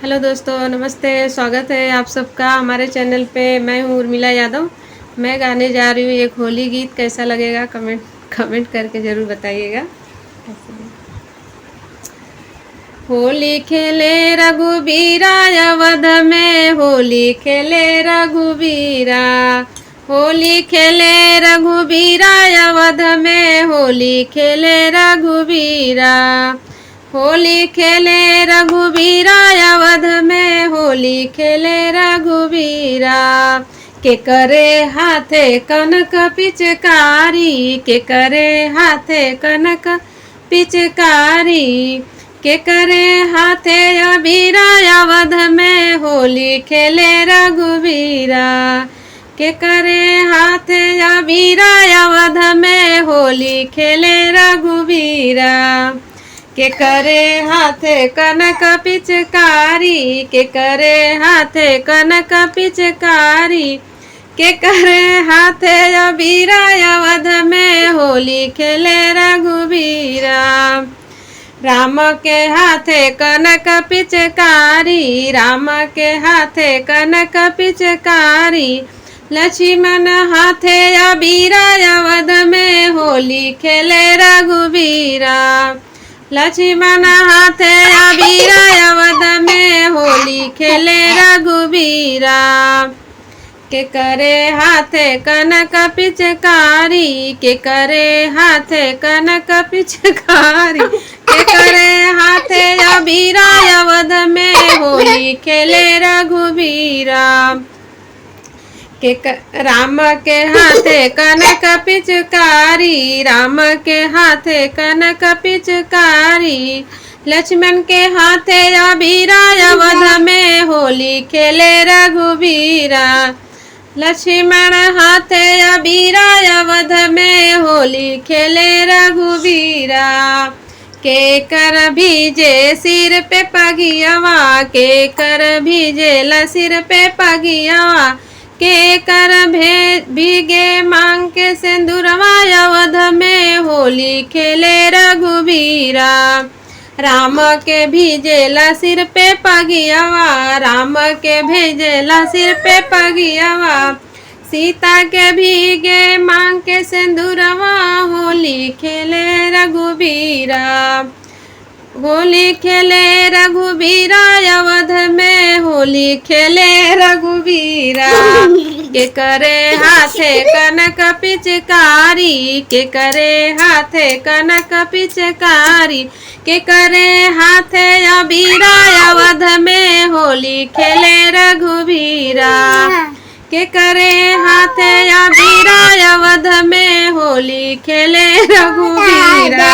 Hello दोस्तों, नमस्ते। स्वागत है आप सबका हमारे चैनल पे। मैं हूँ उर्मिला यादव। मैं गाने जा रही हूँ एक होली गीत। कैसा लगेगा कमेंट करके ज़रूर बताइएगा। होली खेले रघुबीरा अवध में, होली खेले रघुबीरा। होली खेले रघुबीरा अवध में, होली खेले रघुबीरा। होली खेले रघुबीरा अवध में, होली खेले रघुबीरा। के करे हाथे कनक पिचकारी, के करे हाथे कनक पिचकारी। के करे हाथे अबीरा अवध में, होली खेले रघुबीरा। के करे हाथे अबीरा अवध में, होली खेले रघुबीरा। के करे हाथे कनक पिचकारी, के करे हाथे कनक पिचकारी। के करे हाथे अबीरा अवध में, होली खेले रघुबीरा। राम के हाथे कनक पिचकारी, राम के हाथे कनक पिचकारी। लक्ष्मण हाथे अबीरा अवध में, होली खेले रघुबीरा। लक्ष्मण हाथे अबीरा अवध में, होली खेले रघुबीरा। के करे हाथे कनक पिचकारी, के करे हाथे कनक पिचकारी। के करे हाथे अबीरा अवध में, होली खेले रघुबीरा। के राम के हाथे कनक पिचकारी, राम के हाथे कनक पिचकारी। लक्ष्मण के हाथे अबीरा अवध में, होली खेले रघुबीरा। लक्ष्मण हाथे अबीरा अवध में, होली खेले रघुबीरा। के कर भीजे सिर पे पगियावा, के कर भीजे ला सिर पे पगियावा। के कर भीगे मांग के सिंदूरवा अवध में, होली खेले रघुबीरा। राम के भेजेला सिर पे पगियावा, राम के भेजेला सिर पे पगियावा। सीता के भीगे मांग के सिंदूरवा, होली खेले रघुबीरा। होली खेले रघुबीरा अवध में, होली खेले रघुबीरा। के करे हाथे कनक पिचकारी, के करे हाथे कनक पिचकारी। के करे हाथे अबीरा अवध में, होली खेले रघुबीरा। के करे हाथे अबीरा अवध में, होली खेले रघुबीरा।